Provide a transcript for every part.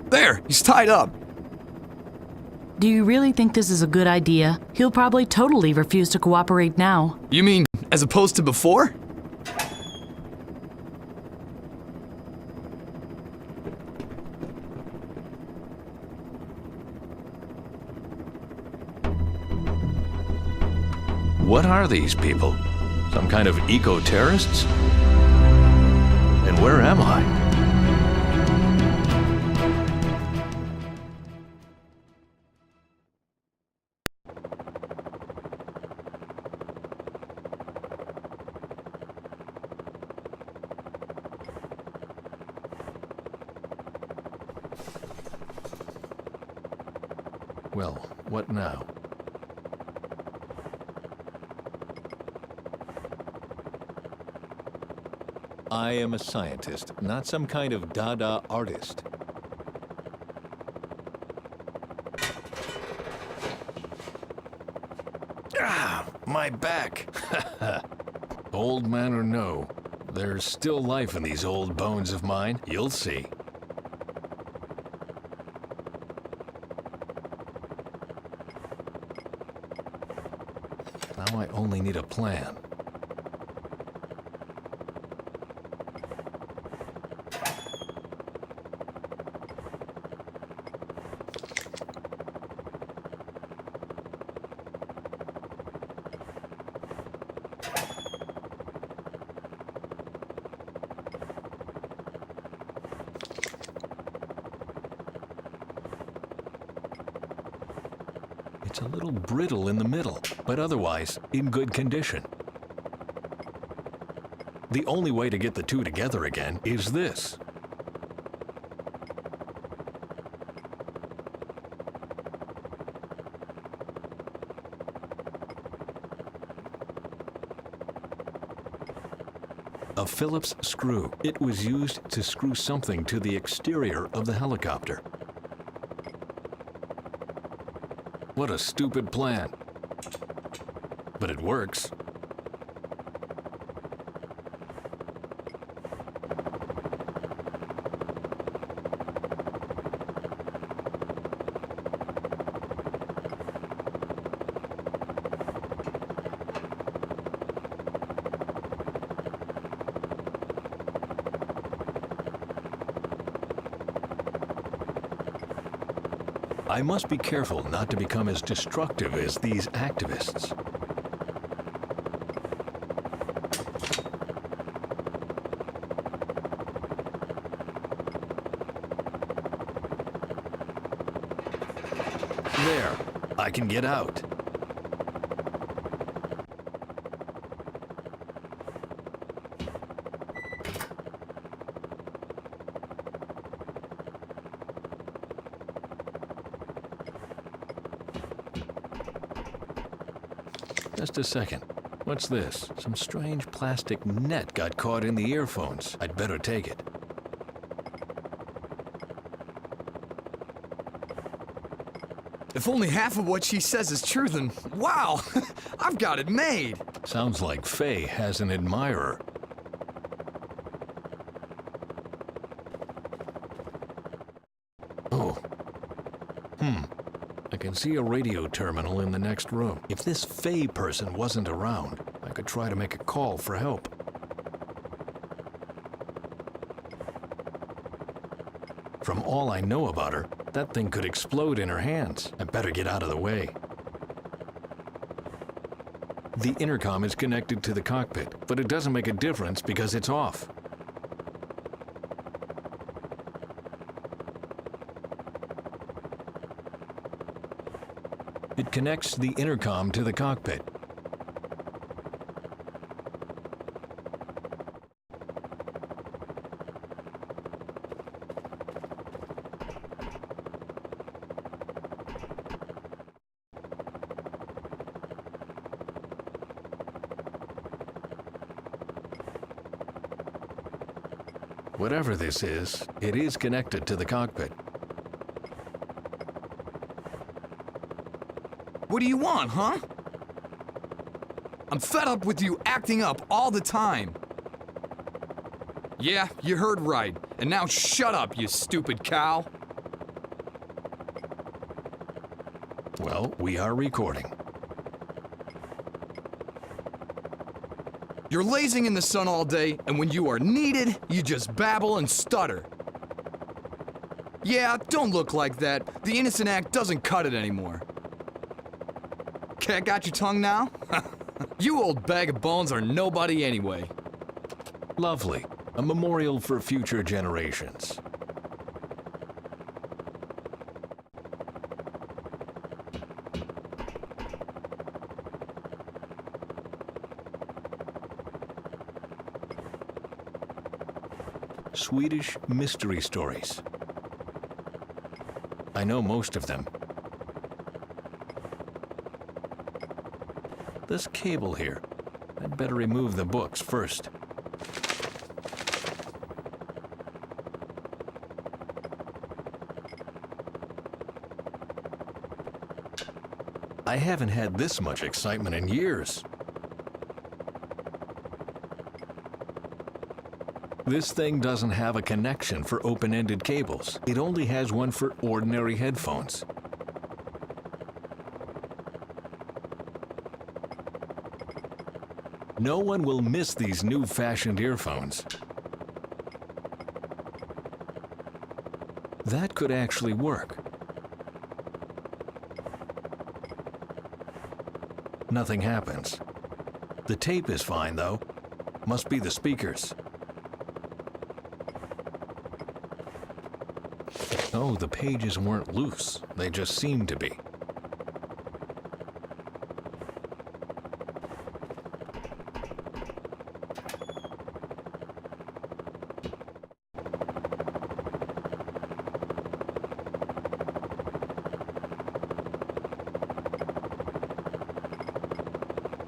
There, he's tied up. Do you really think this is a good idea? He'll probably totally refuse to cooperate now. You mean, as opposed to before? What are these people? Some kind of eco-terrorists? And where am I? Well, what now? I am a scientist, not some kind of Dada artist. Ah, my back! Old man or no, there's still life in these old bones of mine. You'll see. Now I only need a plan. It's a little brittle in the middle, but otherwise in good condition. The only way to get the two together again is this. A Phillips screw. It was used to screw something to the exterior of the helicopter. What a stupid plan. But it works. I must be careful not to become as destructive as these activists. There, I can get out. Just a second. What's this? Some strange plastic net got caught in the earphones. I'd better take it. If only half of what she says is true, then wow, I've got it made. Sounds like Faye has an admirer. Oh. I can see a radio terminal in the next room. If this Faye person wasn't around, I could try to make a call for help. From all I know about her, that thing could explode in her hands. I better get out of the way. The intercom is connected to the cockpit, but it doesn't make a difference because it's off. It connects the intercom to the cockpit. Whatever this is, it is connected to the cockpit. What do you want, huh? I'm fed up with you acting up all the time. Yeah, you heard right. And now shut up, you stupid cow. Well, we are recording. You're lazing in the sun all day, and when you are needed, you just babble and stutter. Yeah, don't look like that. The innocent act doesn't cut it anymore. Cat got your tongue now? You old bag of bones are nobody anyway. Lovely. A memorial for future generations. Swedish mystery stories. I know most of them. This cable here. I'd better remove the books first. I haven't had this much excitement in years. This thing doesn't have a connection for open-ended cables. It only has one for ordinary headphones. No one will miss these new-fashioned earphones. That could actually work. Nothing happens. The tape is fine, though. Must be the speakers. Oh, the pages weren't loose. They just seemed to be.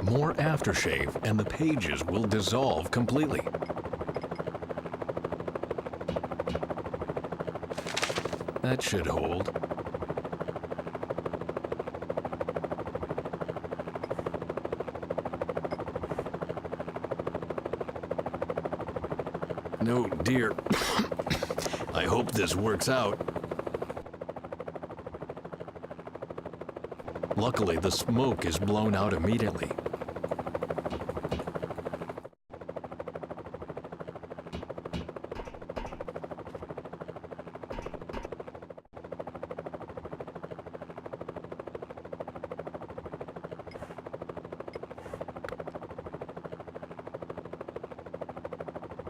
More aftershave, and the pages will dissolve completely. That should hold. No, dear. I hope this works out. Luckily, the smoke is blown out immediately.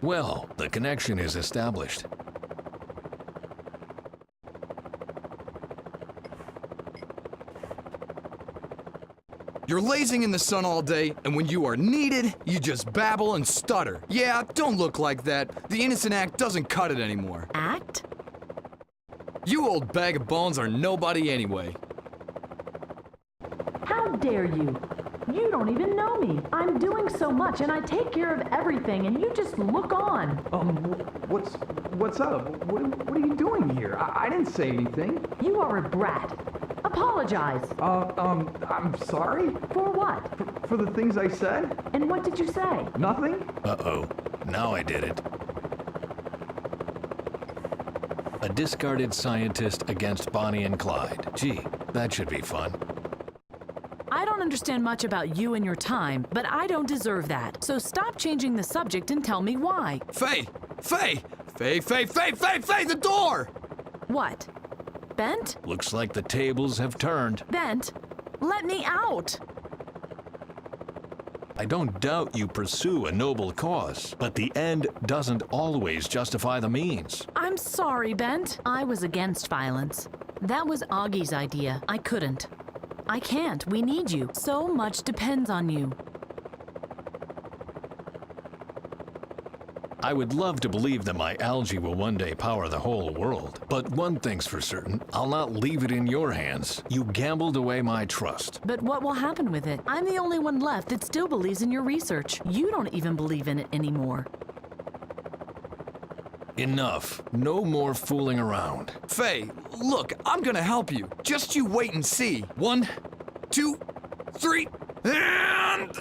Well, the connection is established. You're lazing in the sun all day, and when you are needed, you just babble and stutter. Yeah, don't look like that. The innocent act doesn't cut it anymore. Act? You old bag of bones are nobody anyway. How dare you? You don't even know me. I'm doing so much and I take care of everything and you just look on. What's up? What are you doing here? I didn't say anything. You are a brat. Apologize. I'm sorry? For what? For the things I said? And what did you say? Nothing? Uh-oh. Now I did it. A discarded scientist against Bonnie and Clyde. Gee, that should be fun. I don't understand much about you and your time, but I don't deserve that. So stop changing the subject and tell me why. Faye! Faye! Faye, the door! What? Bent? Looks like the tables have turned. Bent? Let me out! I don't doubt you pursue a noble cause, but the end doesn't always justify the means. I'm sorry, Bent. I was against violence. That was Augie's idea. I couldn't. I can't. We need you. So much depends on you. I would love to believe that my algae will one day power the whole world. But one thing's for certain, I'll not leave it in your hands. You gambled away my trust. But what will happen with it? I'm the only one left that still believes in your research. You don't even believe in it anymore. Enough. No more fooling around. Faye, look, I'm gonna help you. Just you wait and see. 1, 2, 3, and...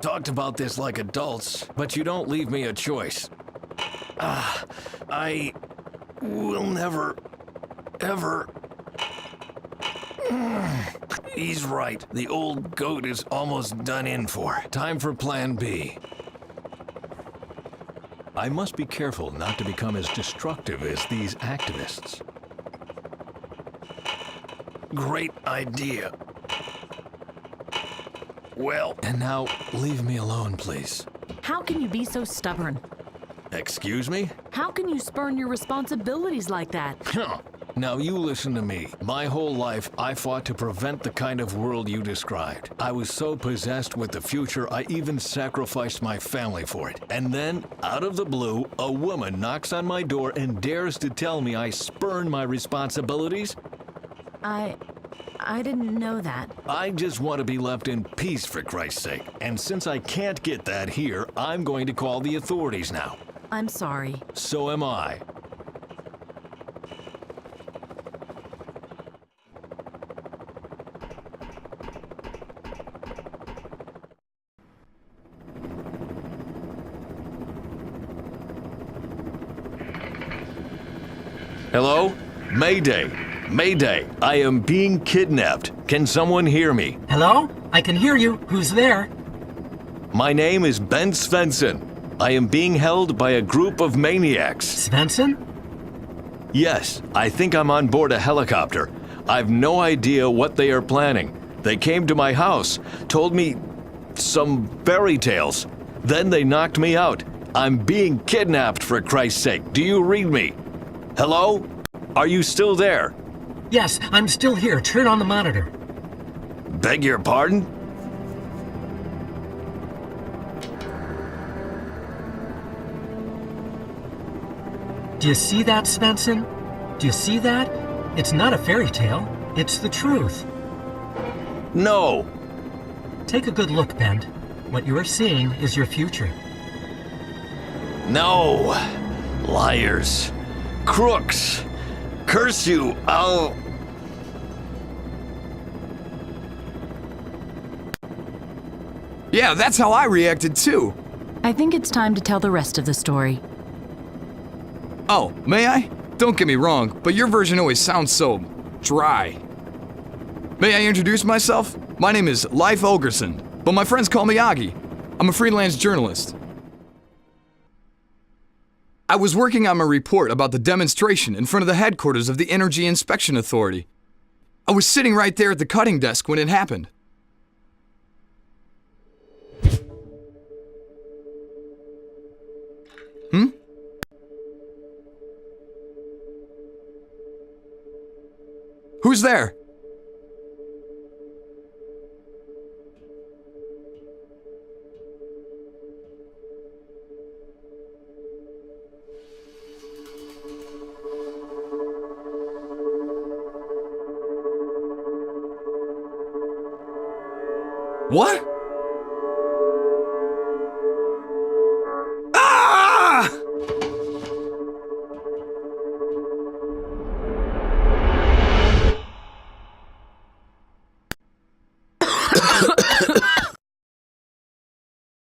Talked about this like adults, but you don't leave me a choice. I will never, ever He's right. The old goat is almost done in for. Time for plan B. I must be careful not to become as destructive as these activists. Great idea. Well, and now leave me alone, please. How can you be so stubborn? Excuse me? How can you spurn your responsibilities like that? Huh. Now you listen to me. My whole life, I fought to prevent the kind of world you described. I was so possessed with the future, I even sacrificed my family for it. And then, out of the blue, a woman knocks on my door and dares to tell me I spurn my responsibilities? I didn't know that. I just want to be left in peace, for Christ's sake. And since I can't get that here, I'm going to call the authorities now. I'm sorry. So am I. Hello? Mayday! Mayday! I am being kidnapped. Can someone hear me? Hello? I can hear you. Who's there? My name is Ben Svensson. I am being held by a group of maniacs. Svensson? Yes, I think I'm on board a helicopter. I've no idea what they are planning. They came to my house, told me some fairy tales. Then they knocked me out. I'm being kidnapped, for Christ's sake. Do you read me? Hello? Are you still there? Yes, I'm still here. Turn on the monitor. Beg your pardon? Do you see that, Svensson? Do you see that? It's not a fairy tale. It's the truth. No. Take a good look, Ben. What you are seeing is your future. No. Liars. Crooks. Curse you. I'll... Yeah, that's how I reacted too. I think it's time to tell the rest of the story. Oh, may I? Don't get me wrong, but your version always sounds so dry. May I introduce myself? My name is Leif Olgerson, but my friends call me Augie. I'm a freelance journalist. I was working on my report about the demonstration in front of the headquarters of the Energy Inspection Authority. I was sitting right there at the cutting desk when it happened. Who's there? What? Ah!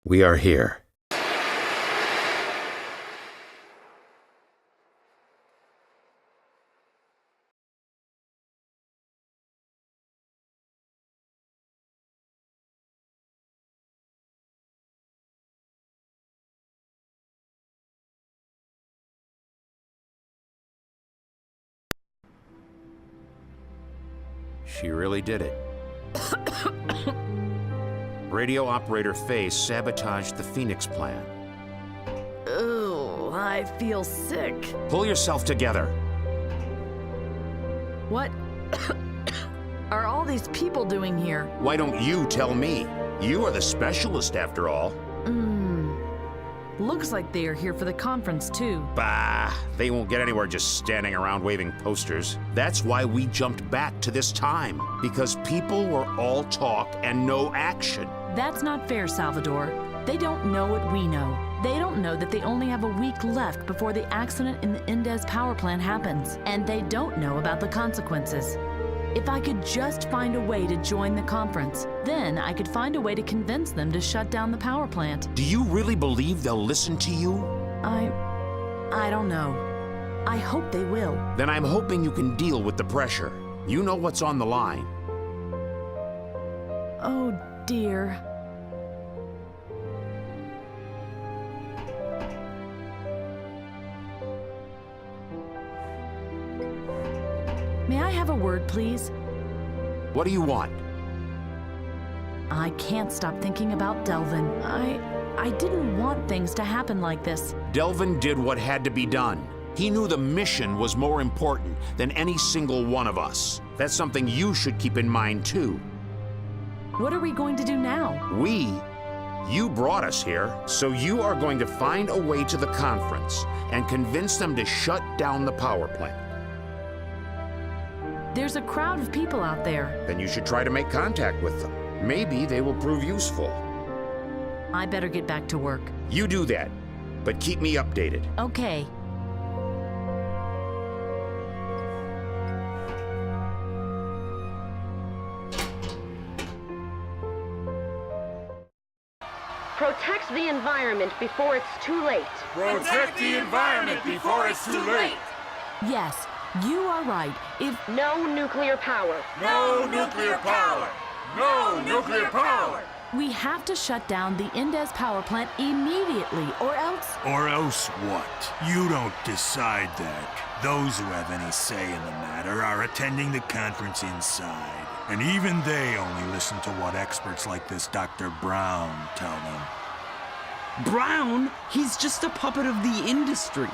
We are here. She really did it. Radio operator Faye sabotaged the Phoenix plan. Ugh, I feel sick. Pull yourself together. What are all these people doing here? Why don't you tell me? You are the specialist after all. Looks like they are here for the conference too. Bah, they won't get anywhere just standing around waving posters. That's why we jumped back to this time, because people were all talk and no action. That's not fair, Salvador. They don't know what we know. They don't know that they only have a week left before the accident in the Indez power plant happens. And they don't know about the consequences. If I could just find a way to join the conference, then I could find a way to convince them to shut down the power plant. Do you really believe they'll listen to you? I don't know. I hope they will. Then I'm hoping you can deal with the pressure. You know what's on the line. Oh dear. May I have a word, please? What do you want? I can't stop thinking about Delvin. I didn't want things to happen like this. Delvin did what had to be done. He knew the mission was more important than any single one of us. That's something you should keep in mind, too. What are we going to do now? You brought us here, so you are going to find a way to the conference and convince them to shut down the power plant. There's a crowd of people out there. Then you should try to make contact with them. Maybe they will prove useful. I better get back to work. You do that, but keep me updated. Okay. Protect the environment before it's too late. Protect the environment before it's too late. Yes, you are right. If No nuclear power. No nuclear power. No nuclear power. we have to shut down the Indes power plant immediately, or else... Or else what? You don't decide that. Those who have any say in the matter are attending the conference inside. And even they only listen to what experts like this Dr. Brown tell them. Brown? He's just a puppet of the industry.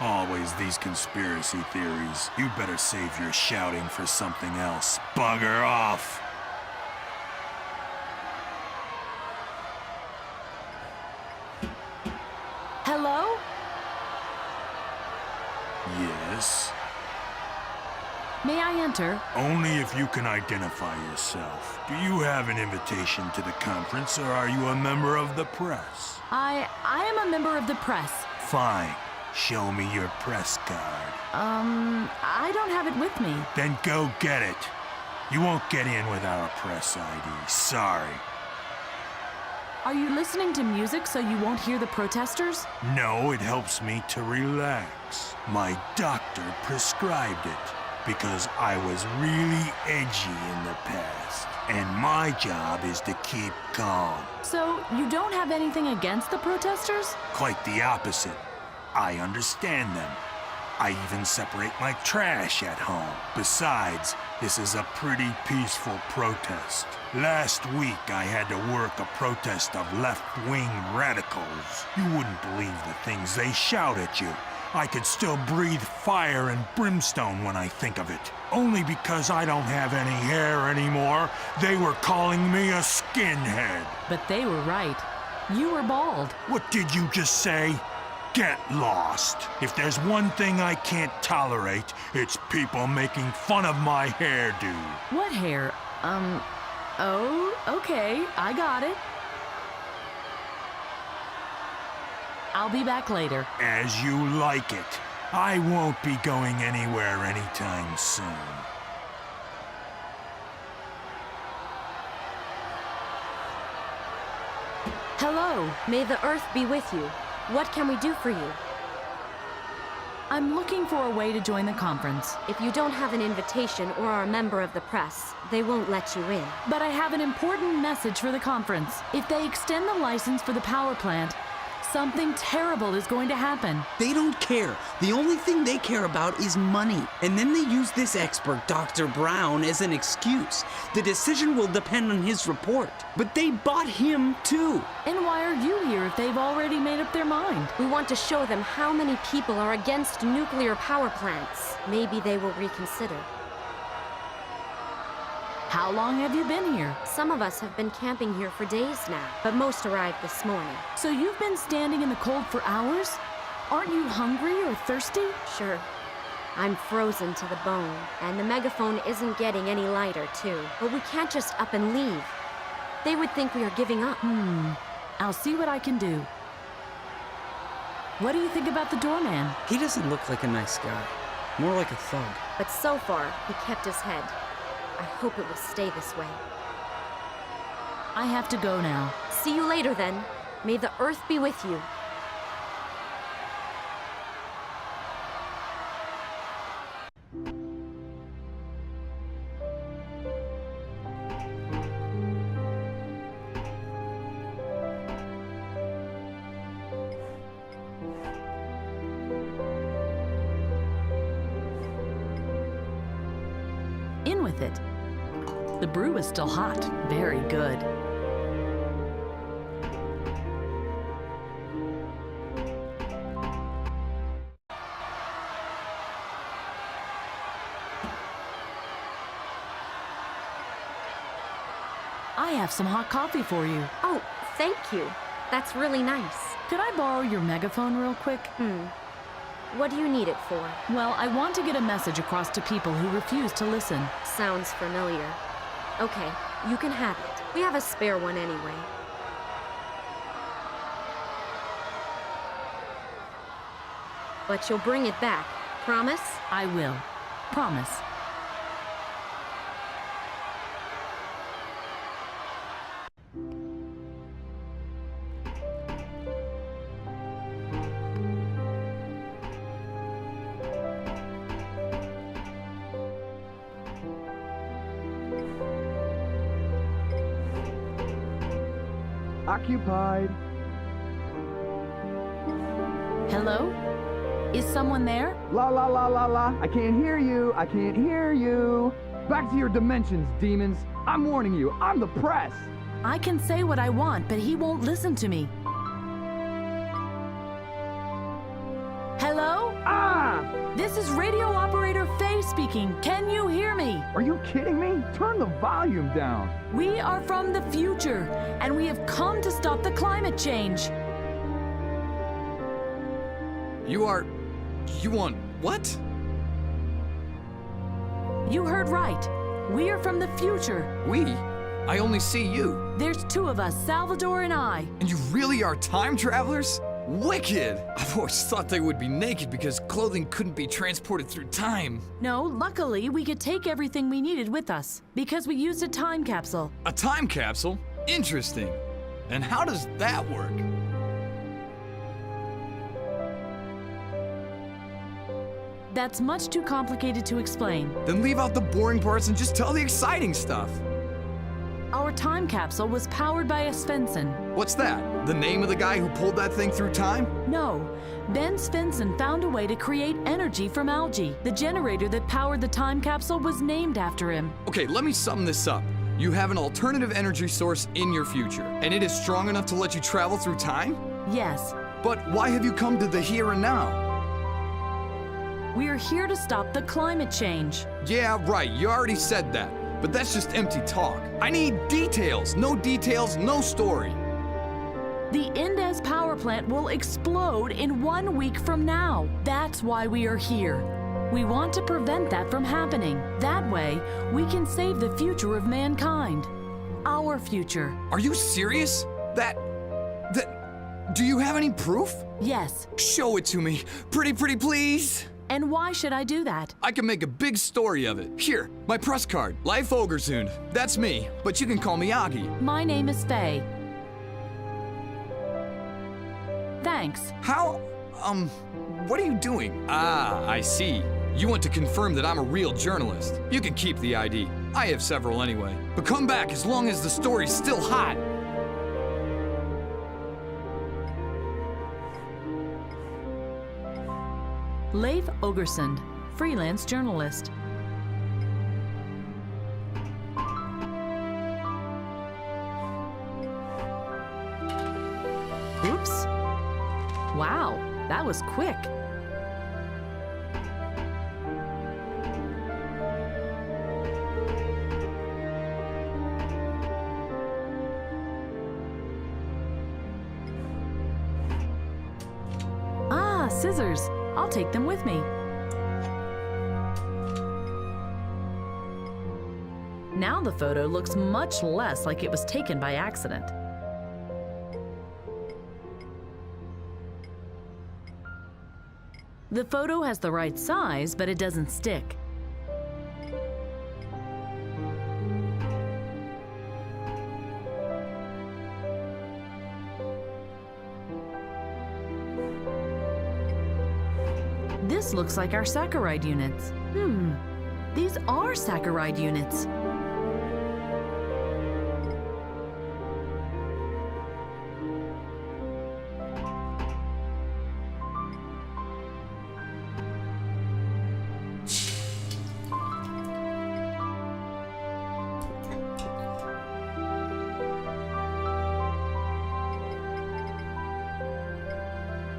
Always these conspiracy theories. You better save your shouting for something else. Bugger off! Hello? Yes? May I enter? Only if you can identify yourself. Do you have an invitation to the conference, or are you a member of the press? I am a member of the press. Fine. Show me your press card. I don't have it with me. Then go get it. You won't get in without a press ID. Sorry. Are you listening to music so you won't hear the protesters? No, it helps me to relax. My doctor prescribed it because I was really edgy in the past. And my job is to keep calm. So you don't have anything against the protesters? Quite the opposite. I understand them. I even separate my trash at home. Besides, this is a pretty peaceful protest. Last week, I had to work a protest of left-wing radicals. You wouldn't believe the things they shout at you. I could still breathe fire and brimstone when I think of it. Only because I don't have any hair anymore, they were calling me a skinhead. But they were right. You were bald. What did you just say? Get lost. If there's one thing I can't tolerate, it's people making fun of my hairdo. What hair? Oh, okay, I got it. I'll be back later. As you like it. I won't be going anywhere anytime soon. Hello. May the earth be with you. What can we do for you? I'm looking for a way to join the conference. If you don't have an invitation or are a member of the press, they won't let you in. But I have an important message for the conference. If they extend the license for the power plant, something terrible is going to happen. They don't care. The only thing they care about is money. And then they use this expert, Dr. Brown, as an excuse. The decision will depend on his report. But they bought him, too. And why are you here if they've already made up their mind? We want to show them how many people are against nuclear power plants. Maybe they will reconsider. How long have you been here? Some of us have been camping here for days now, but most arrived this morning. So you've been standing in the cold for hours? Aren't you hungry or thirsty? Sure. I'm frozen to the bone, and the megaphone isn't getting any lighter, too. But we can't just up and leave. They would think we are giving up. I'll see what I can do. What do you think about the doorman? He doesn't look like a nice guy. More like a thug. But so far, he kept his head. I hope it will stay this way. I have to go now. See you later, then. May the earth be with you. with it. The brew is still hot. Very good. I have some hot coffee for you. Oh, thank you. That's really nice. Could I borrow your megaphone real quick? What do you need it for? Well, I want to get a message across to people who refuse to listen. Sounds familiar. Okay, you can have it. We have a spare one anyway. But you'll bring it back. Promise? I will. Promise. Occupied. Hello? Is someone there? La la la la la. I can't hear you. I can't hear you. Back to your dimensions, demons. I'm warning you. I'm the press. I can say what I want, but he won't listen to me. Hello? Ah! This is radio operator Faye speaking. Can you hear me? Are you kidding me? Turn the volume down. We are from the future, and we have come to stop the climate change. You want what? You heard right. We are from the future. We? I only see you. There's two of us, Salvador and I. And you really are time travelers? Wicked! I've always thought they would be naked because clothing couldn't be transported through time. No, luckily, we could take everything we needed with us because we used a time capsule. A time capsule? Interesting. And how does that work? That's much too complicated to explain. Then leave out the boring parts and just tell the exciting stuff. Our time capsule was powered by a Svensson. What's that? The name of the guy who pulled that thing through time? No, Ben Svensson found a way to create energy from algae. The generator that powered the time capsule was named after him. Okay, let me sum this up. You have an alternative energy source in your future, and it is strong enough to let you travel through time? Yes. But why have you come to the here and now? We're here to stop the climate change. Yeah, right, you already said that. But that's just empty talk. I need details. No details, no story. The Indes power plant will explode in 1 week from now. That's why we are here. We want to prevent that from happening. That way, we can save the future of mankind. Our future. Are you serious? Do you have any proof? Yes. Show it to me. Pretty, please. And why should I do that? I can make a big story of it. Here, my press card. Leif Ogersund. That's me, but you can call me Augie. My name is Faye. Thanks. How, what are you doing? Ah, I see. You want to confirm that I'm a real journalist. You can keep the ID. I have several anyway. But come back as long as the story's still hot. Leif Ogersund, freelance journalist. Oops. Wow, that was quick. Ah, scissors. I'll take them with me. Now the photo looks much less like it was taken by accident. The photo has the right size, but it doesn't stick. This looks like our saccharide units. These are saccharide units.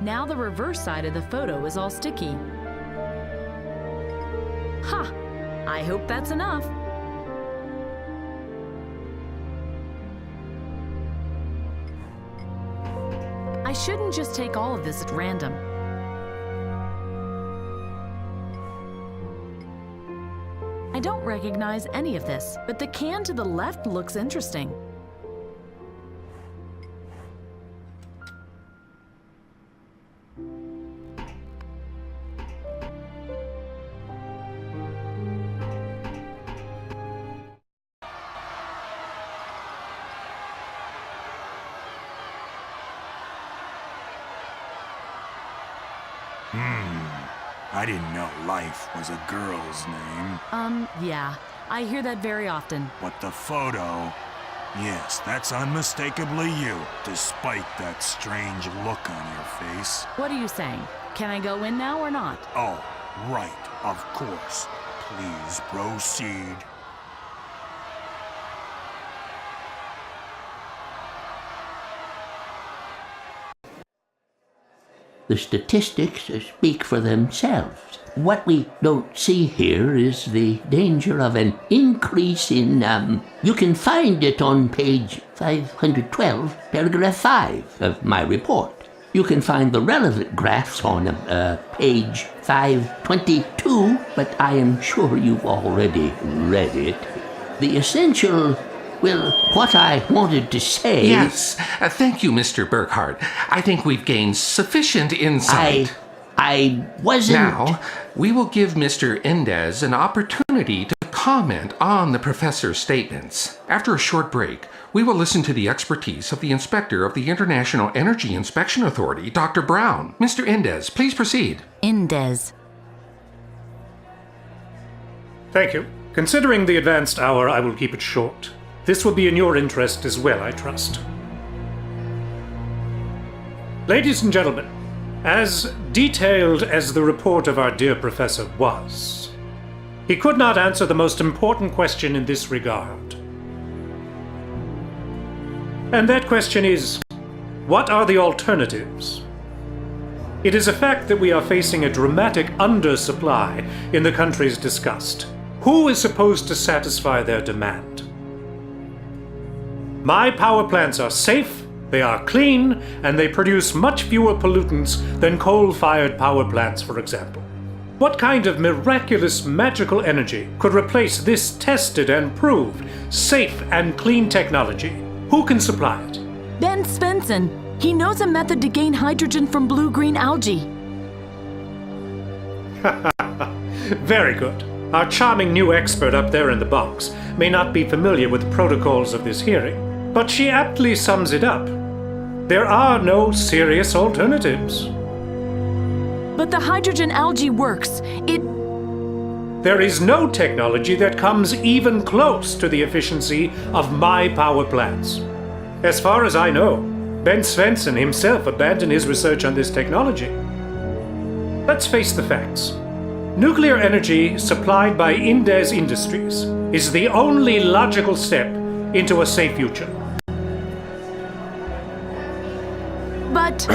Now the reverse side of the photo is all sticky. Ha! I hope that's enough. I shouldn't just take all of this at random. I don't recognize any of this, but the can to the left looks interesting. I didn't know life was a girl's name. Yeah. I hear that very often. But the photo, yes, that's unmistakably you, despite that strange look on your face. What are you saying? Can I go in now or not? Oh, right, of course. Please proceed. The statistics speak for themselves. What we don't see here is the danger of an increase in, you can find it on page 512, paragraph 5 of my report. You can find the relevant graphs on page 522, but I am sure you've already read it. The essential, well, what I wanted to say... Yes, thank you, Mr. Burkhardt. I think we've gained sufficient insight. I wasn't... Now, we will give Mr. Endez an opportunity to comment on the professor's statements. After a short break, we will listen to the expertise of the inspector of the International Energy Inspection Authority, Dr. Brown. Mr. Endez, please proceed. Endez. Thank you. Considering the advanced hour, I will keep it short. This will be in your interest as well, I trust. Ladies and gentlemen, as detailed as the report of our dear professor was, he could not answer the most important question in this regard. And that question is, what are the alternatives? It is a fact that we are facing a dramatic undersupply in the countries discussed. Who is supposed to satisfy their demand? My power plants are safe, they are clean, and they produce much fewer pollutants than coal-fired power plants, for example. What kind of miraculous magical energy could replace this tested and proved safe and clean technology? Who can supply it? Ben Svensson. He knows a method to gain hydrogen from blue-green algae. Very good. Our charming new expert up there in the box may not be familiar with the protocols of this hearing, but she aptly sums it up. There are no serious alternatives. But the hydrogen algae works. There is no technology that comes even close to the efficiency of my power plants. As far as I know, Ben Svensson himself abandoned his research on this technology. Let's face the facts. Nuclear energy supplied by Endez Industries is the only logical step into a safe future. But...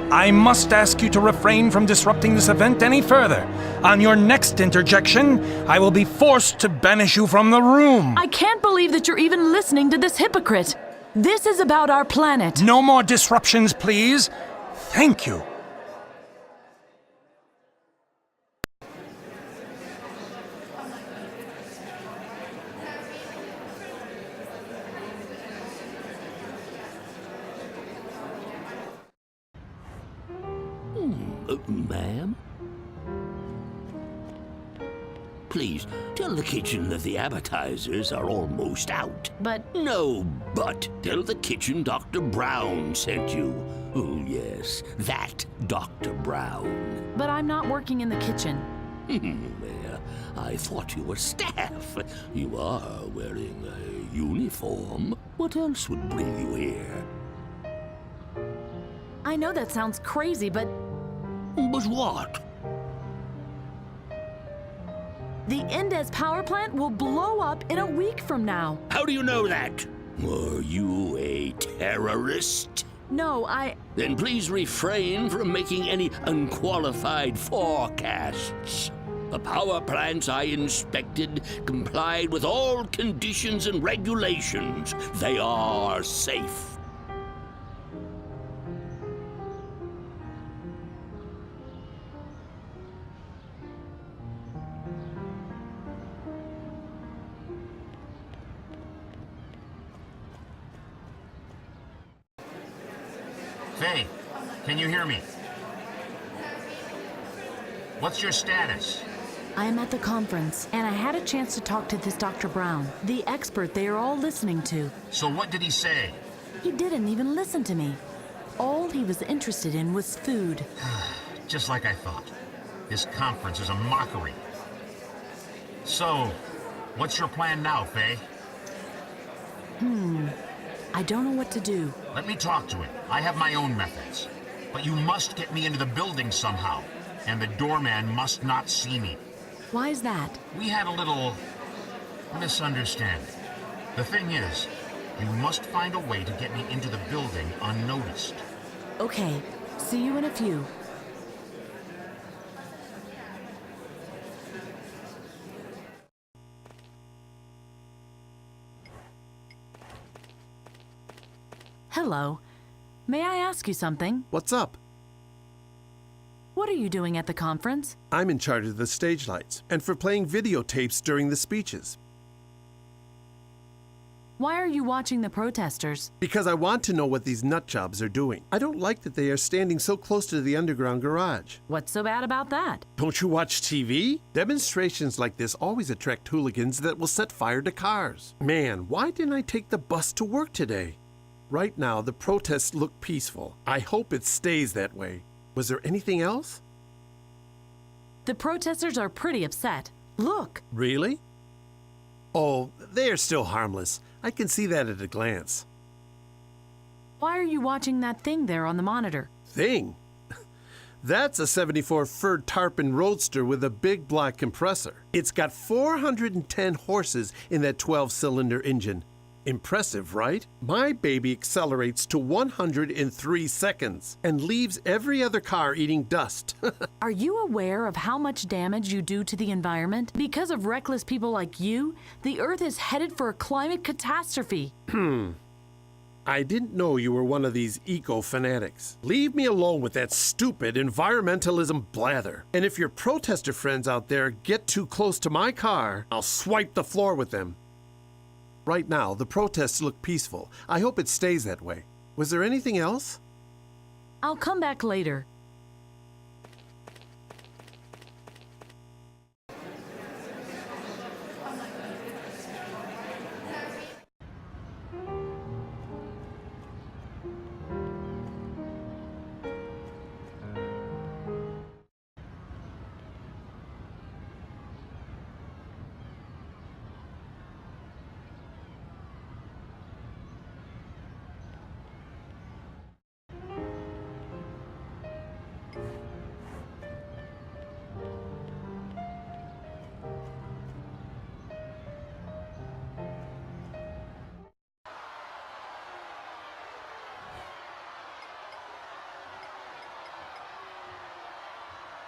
I must ask you to refrain from disrupting this event any further. On your next interjection, I will be forced to banish you from the room. I can't believe that you're even listening to this hypocrite. This is about our planet. No more disruptions, please. Thank you. Ma'am? Please, tell the kitchen that the appetizers are almost out. But... No, but. Tell the kitchen Dr. Brown sent you. Oh, yes, that Dr. Brown. But I'm not working in the kitchen. I thought you were staff. You are wearing a uniform. What else would bring you here? I know that sounds crazy, but... But what? The Endez power plant will blow up in a week from now. How do you know that? Are you a terrorist? No, Then please refrain from making any unqualified forecasts. The power plants I inspected complied with all conditions and regulations. They are safe. Faye, can you hear me? What's your status? I am at the conference, and I had a chance to talk to this Dr. Brown, the expert they are all listening to. So what did he say? He didn't even listen to me. All he was interested in was food. Just like I thought. This conference is a mockery. So, what's your plan now, Faye? I don't know what to do. Let me talk to him. I have my own methods. But you must get me into the building somehow. And the doorman must not see me. Why is that? We had a little misunderstanding. The thing is, you must find a way to get me into the building unnoticed. Okay, see you in a few. Hello. May I ask you something? What's up? What are you doing at the conference? I'm in charge of the stage lights and for playing videotapes during the speeches. Why are you watching the protesters? Because I want to know what these nutjobs are doing. I don't like that they are standing so close to the underground garage. What's so bad about that? Don't you watch TV? Demonstrations like this always attract hooligans that will set fire to cars. Man, why didn't I take the bus to work today? Right now, the protests look peaceful. I hope it stays that way. Was there anything else? The protesters are pretty upset. Look! Really? Oh, they are still harmless. I can see that at a glance. Why are you watching that thing there on the monitor? Thing? That's a 74 Ford Tarpon Roadster with a big block compressor. It's got 410 horses in that 12-cylinder engine. Impressive, right? My baby accelerates to 100 in 3 seconds and leaves every other car eating dust. Are you aware of how much damage you do to the environment? Because of reckless people like you, the Earth is headed for a climate catastrophe. I didn't know you were one of these eco-fanatics. Leave me alone with that stupid environmentalism blather. And if your protester friends out there get too close to my car, I'll swipe the floor with them. Right now, the protests look peaceful. I hope it stays that way. Was there anything else? I'll come back later.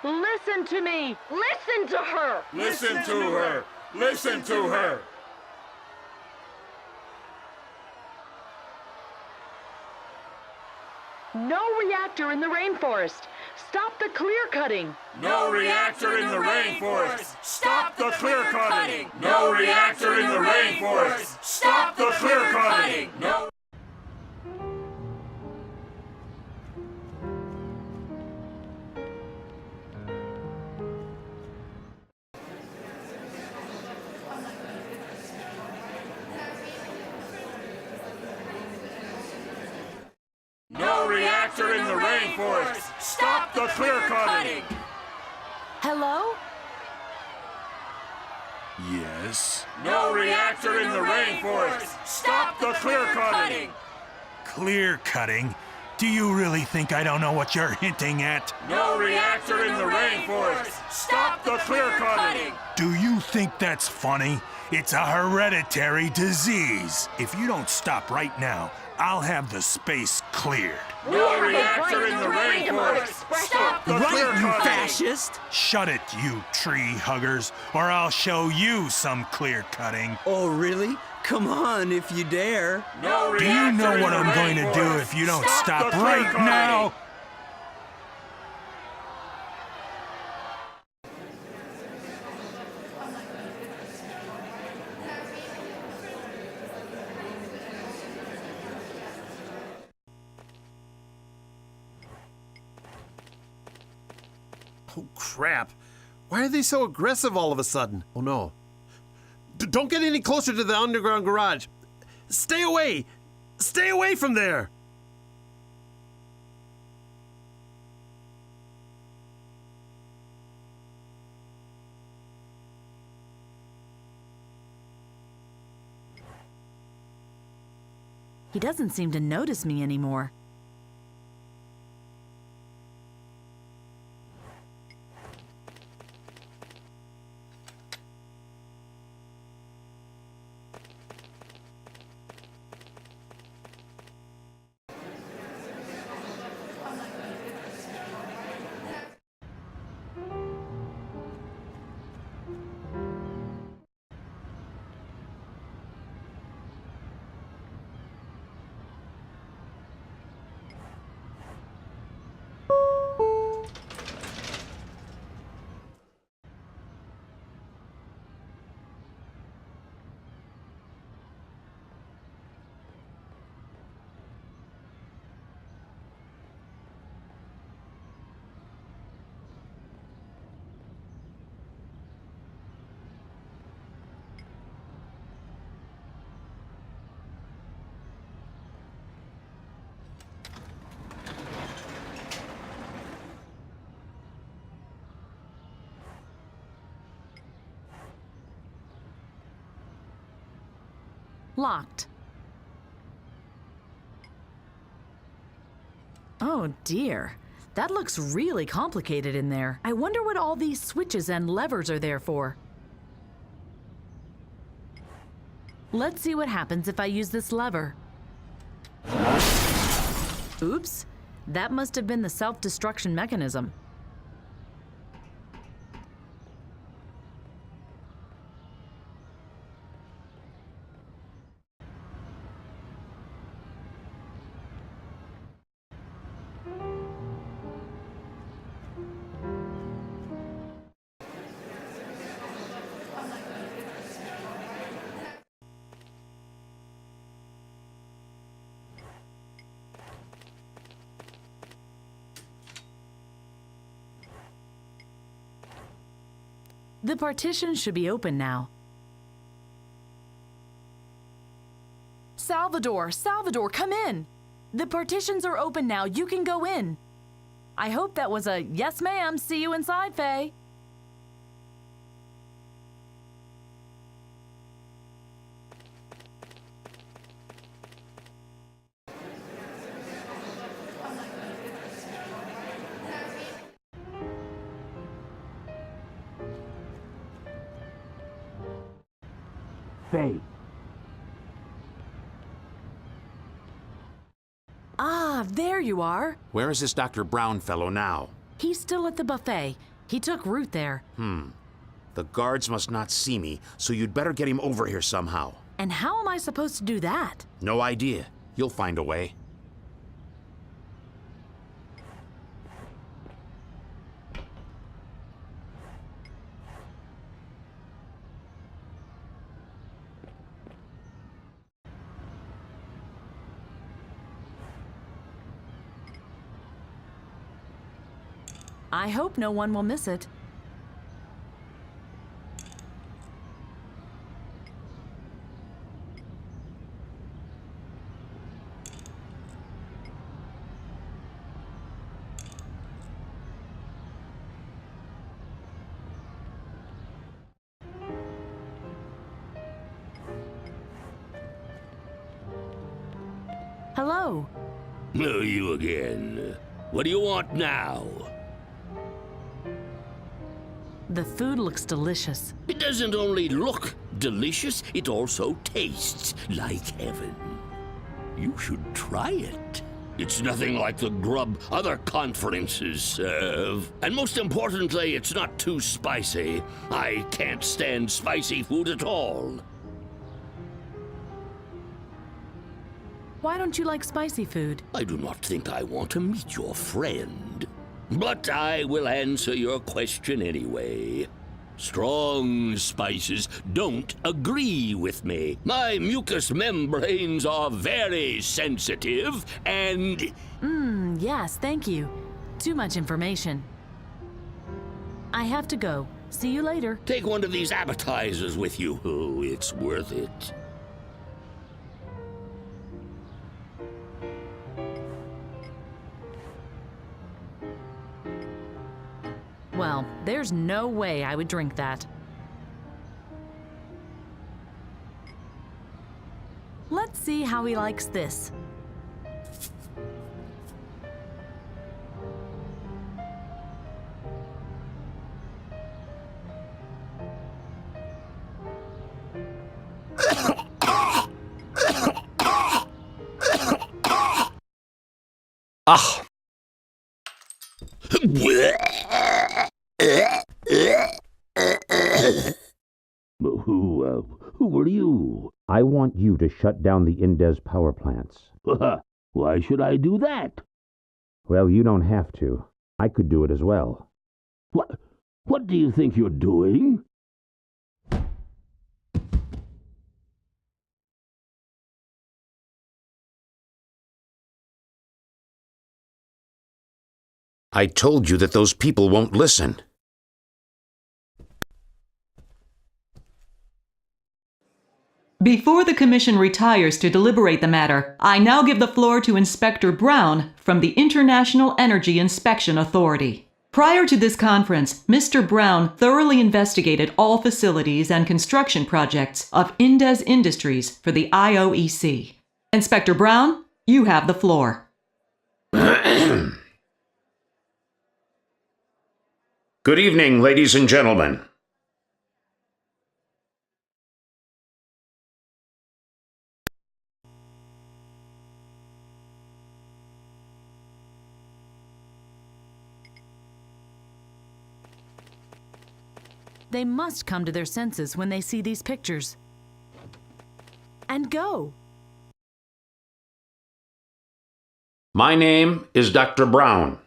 Listen to me! Listen to her! Listen to her! Listen to her! No reactor in the rainforest! Stop the clear cutting! No reactor in the rainforest! Stop the clear cutting! No reactor in the rainforest! Stop the clear cutting! No. No reactor in the rainforest! Stop the clear cutting! Hello? Yes? No reactor in the rainforest! Stop the clear cutting! Clear cutting? Do you really think I don't know what you're hinting at? No reactor in the rainforest! Stop the clear cutting! Do you think that's funny? It's a hereditary disease. If you don't stop right now, I'll have the space cleared. No reactor in the rainforest! Stop the clear Right, you cutting! fascist! Shut it, you tree huggers, or I'll show you some clear cutting. Oh, really? Come on, if you dare. No Do you reactor know in what the I'm going to do rainforest. if you don't Stop stop the clear right cutting. now? Oh, crap. Why are they so aggressive all of a sudden? Oh, no. Don't get any closer to the underground garage. Stay away! Stay away from there! He doesn't seem to notice me anymore. Locked. Oh dear. That looks really complicated in there. I wonder what all these switches and levers are there for. Let's see what happens if I use this lever. Oops. That must have been the self-destruction mechanism. The partition should be open now. Salvador, come in! The partitions are open now, you can go in. I hope that was a yes ma'am, see you inside, Faye. Faye. Ah, there you are. Where is this Dr. Brown fellow now? He's still at the buffet. He took root there. The guards must not see me, so you'd better get him over here somehow. And how am I supposed to do that? No idea. You'll find a way. I hope no one will miss it. Hello. Oh, you again. What do you want now? The food looks delicious. It doesn't only look delicious, it also tastes like heaven. You should try it. It's nothing like the grub other conferences serve. And most importantly, it's not too spicy. I can't stand spicy food at all. Why don't you like spicy food? I do not think I want to meet your friend. But I will answer your question anyway. Strong spices don't agree with me. My mucous membranes are very sensitive and... Yes, thank you. Too much information. I have to go. See you later. Take one of these appetizers with you. Oh, it's worth it. Well, there's no way I would drink that. Let's see how he likes this. Ach. Who are you? I want you to shut down the Indes power plants. Why should I do that? Well, you don't have to. I could do it as well. What do you think you're doing? I told you that those people won't listen. Before the Commission retires to deliberate the matter, I now give the floor to Inspector Brown from the International Energy Inspection Authority. Prior to this conference, Mr. Brown thoroughly investigated all facilities and construction projects of Indes Industries for the IOEC. Inspector Brown, you have the floor. Good evening, ladies and gentlemen. They must come to their senses when they see these pictures. And go. My name is Dr. Brown.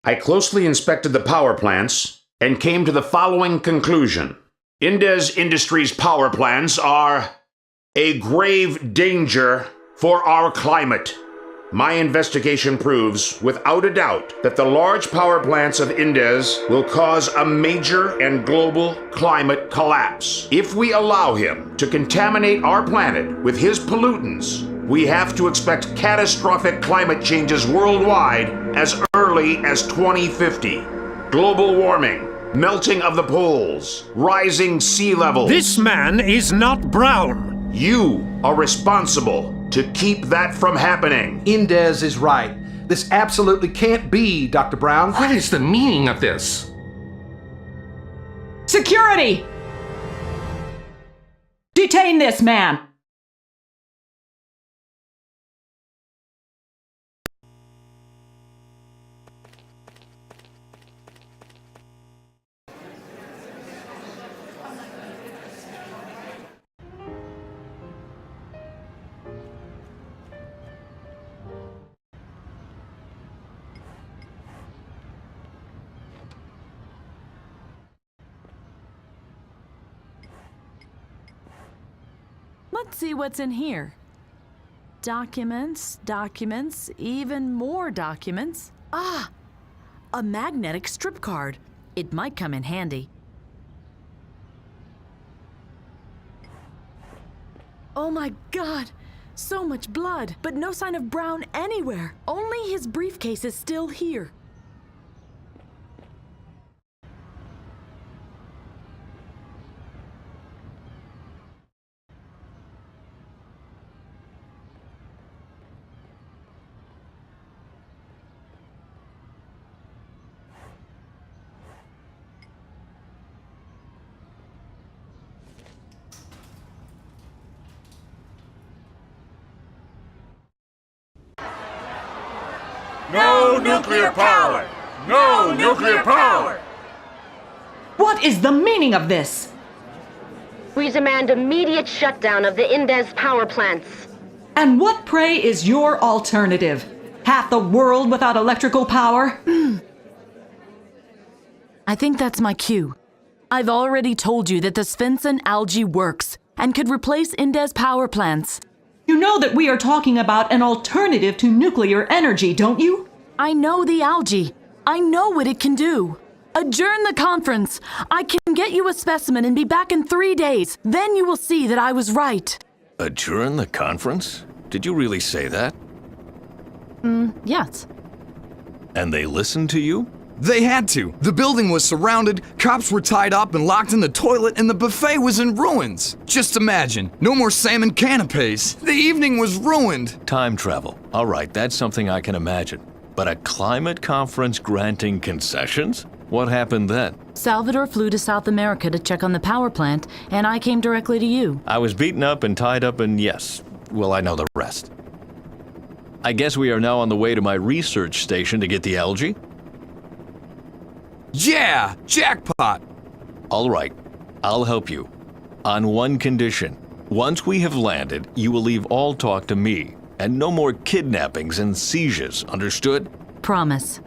I closely inspected the power plants and came to the following conclusion. Indes Industries' power plants are a grave danger for our climate. My investigation proves, without a doubt, that the large power plants of Indes will cause a major and global climate collapse. If we allow him to contaminate our planet with his pollutants, we have to expect catastrophic climate changes worldwide as early as 2050. Global warming, melting of the poles, rising sea levels. This man is not Brown. You are responsible to keep that from happening. Indes is right. This absolutely can't be, Dr. Brown. What is the meaning of this? Security! Detain this man! Let's see what's in here. Documents, documents, even more documents. Ah! A magnetic strip card. It might come in handy. Oh my God! So much blood, but no sign of Brown anywhere. Only his briefcase is still here. No nuclear power! No nuclear power! What is the meaning of this? We demand immediate shutdown of the Indes power plants. And what, pray, is your alternative? Half the world without electrical power? I think that's my cue. I've already told you that the Svensson algae works and could replace Indes power plants. You know that we are talking about an alternative to nuclear energy, don't you? I know the algae. I know what it can do. Adjourn the conference. I can get you a specimen and be back in 3 days. Then you will see that I was right. Adjourn the conference? Did you really say that? Yes. And they listened to you? They had to. The building was surrounded, cops were tied up and locked in the toilet, and the buffet was in ruins. Just imagine, no more salmon canapes. The evening was ruined. Time travel. All right, that's something I can imagine. But a climate conference granting concessions? What happened then? Salvador flew to South America to check on the power plant, and I came directly to you. I was beaten up and tied up and yes, well, I know the rest. I guess we are now on the way to my research station to get the algae? Yeah, jackpot. All right, I'll help you. On one condition. Once we have landed, you will leave all talk to me, and no more kidnappings and sieges, understood? Promise.